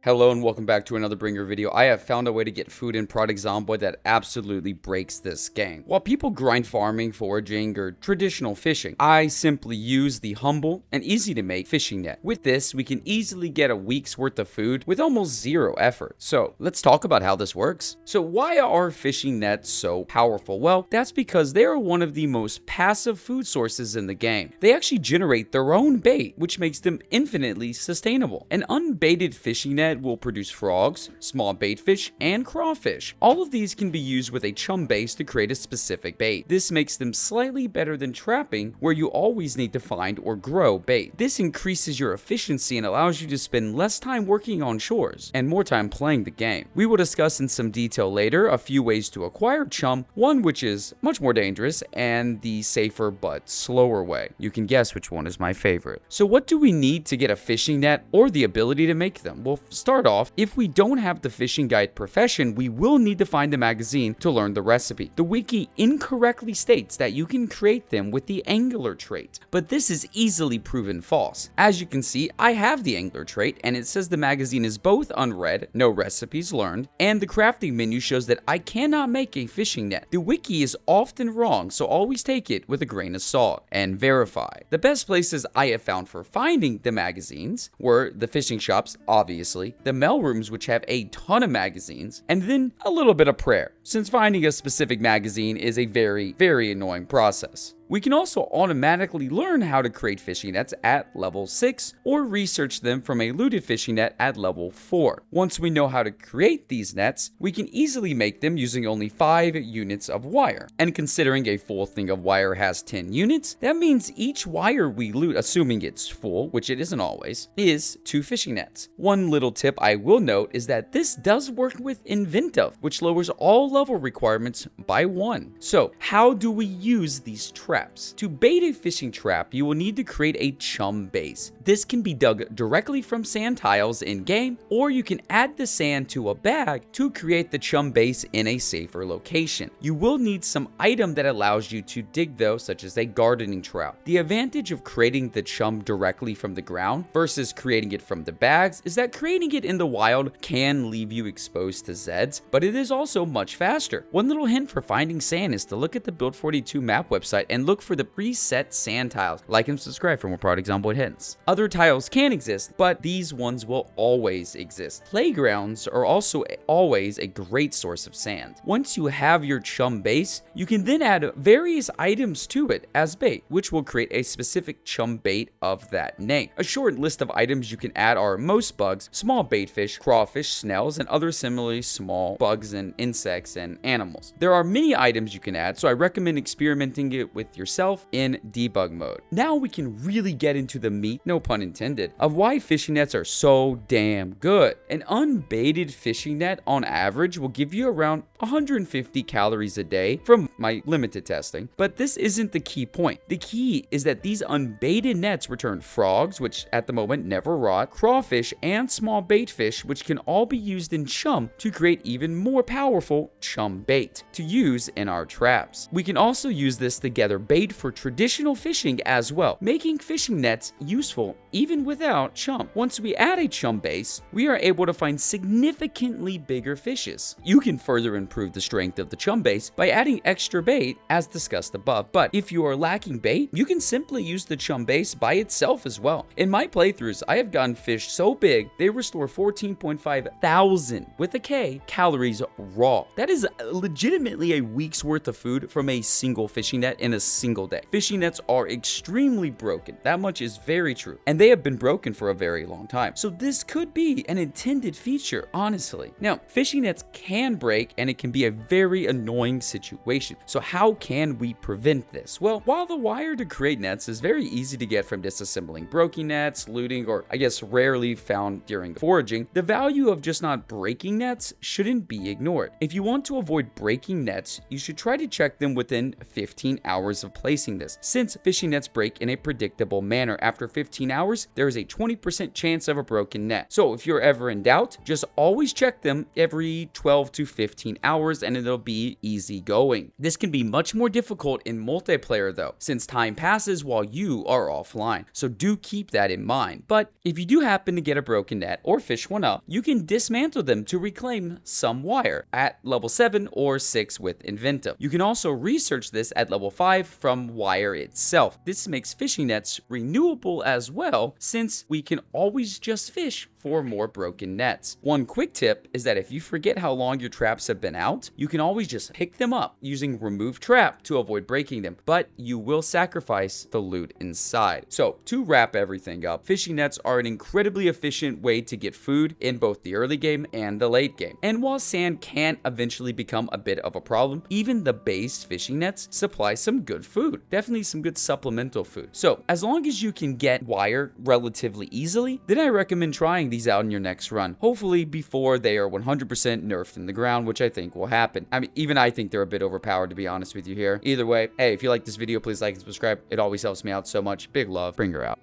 Hello and welcome back to another Bringer video. I have found a way to get food in Project Zomboid that absolutely breaks this game. While people grind farming, foraging, or traditional fishing, I simply use the humble and easy to make fishing net. With this, we can easily get a week's worth of food with almost zero effort. So let's talk about how this works. So why are fishing nets so powerful? Well, that's because they are one of the most passive food sources in the game. They actually generate their own bait, which makes them infinitely sustainable. An unbaited fishing net will produce frogs, small bait fish, and crawfish. All of these can be used with a chum base to create a specific bait. This makes them slightly better than trapping, where you always need to find or grow bait. This increases your efficiency and allows you to spend less time working on shores and more time playing the game. We will discuss in some detail later a few ways to acquire chum, one which is much more dangerous and the safer but slower way. You can guess which one is my favorite. So what do we need to get a fishing net or the ability to make them? Well, start off, if we don't have the fishing guide profession, we will need to find the magazine to learn the recipe. The wiki incorrectly states that you can create them with the angler trait, but this is easily proven false. As you can see, I have the angler trait, and it says the magazine is both unread, no recipes learned, and the crafting menu shows that I cannot make a fishing net. The wiki is often wrong, so always take it with a grain of salt and verify. The best places I have found for finding the magazines were the fishing shops, obviously, the mail rooms, which have a ton of magazines, and then a little bit of prayer, since finding a specific magazine is a very, very annoying process. We can also automatically learn how to create fishing nets at level 6 or research them from a looted fishing net at level 4. Once we know how to create these nets, we can easily make them using only 5 units of wire. And considering a full thing of wire has 10 units, that means each wire we loot, assuming it's full, which it isn't always, is 2 fishing nets. One little tip I will note is that this does work with Inventive, which lowers all level requirements by 1. So how do we use these traps? To bait a fishing trap, you will need to create a chum base. This can be dug directly from sand tiles in-game, or you can add the sand to a bag to create the chum base in a safer location. You will need some item that allows you to dig though, such as a gardening trowel. The advantage of creating the chum directly from the ground versus creating it from the bags is that creating it in the wild can leave you exposed to Zeds, but it is also much faster. One little hint for finding sand is to look at the Build42 map website and look for the preset sand tiles. Like and subscribe for more Project Zomboid hints. Other tiles can exist, but these ones will always exist. Playgrounds are also always a great source of sand. Once you have your chum base, you can then add various items to it as bait, which will create a specific chum bait of that name. A short list of items you can add are most bugs, small bait fish, crawfish, snails, and other similarly small bugs and insects and animals. There are many items you can add, so I recommend experimenting it with yourself in debug mode. Now we can really get into the meat, no pun intended, of why fishing nets are so damn good. An unbaited fishing net on average will give you around 150 calories a day from my limited testing, but this isn't the key point. The key is that these unbaited nets return frogs, which at the moment never rot, crawfish, and small bait fish, which can all be used in chum to create even more powerful chum bait to use in our traps. We can also use this to gather bait for traditional fishing as well, making fishing nets useful even without chum. Once we add a chum base, we are able to find significantly bigger fishes. You can further improve the strength of the chum base by adding extra bait as discussed above, but if you are lacking bait, you can simply use the chum base by itself as well. In my playthroughs, I have gotten fish so big they restore 14.5 thousand with a K calories raw. That is legitimately a week's worth of food from a single fishing net in a single day. Fishing nets are extremely broken. That much is very true. And they have been broken for a very long time. So this could be an intended feature, honestly. Now, fishing nets can break and it can be a very annoying situation. So how can we prevent this? Well, while the wire to create nets is very easy to get from disassembling broken nets, looting, or I guess rarely found during foraging, the value of just not breaking nets shouldn't be ignored. If you want to avoid breaking nets, you should try to check them within 15 hours purpose of placing this. Since fishing nets break in a predictable manner, after 15 hours, there is a 20% chance of a broken net. So if you're ever in doubt, just always check them every 12 to 15 hours and it'll be easy going. This can be much more difficult in multiplayer though, since time passes while you are offline. So do keep that in mind. But if you do happen to get a broken net or fish one up, you can dismantle them to reclaim some wire at level 7 or 6 with Inventive. You can also research this at level 5 from wire itself. This makes fishing nets renewable as well, since we can always just fish for more broken nets. One quick tip is that if you forget how long your traps have been out, you can always just pick them up using remove trap to avoid breaking them, but you will sacrifice the loot inside. So to wrap everything up, fishing nets are an incredibly efficient way to get food in both the early game and the late game. And while sand can eventually become a bit of a problem, even the base fishing nets supply some good food, definitely some good supplemental food. So as long as you can get wire relatively easily, then I recommend trying these out in your next run, hopefully before they are 100% nerfed in the ground, which I think will happen. I mean, even I think they're a bit overpowered, to be honest with you here. Either way, hey, if you like this video, please like and subscribe. It always helps me out so much. Big love. Bring her out.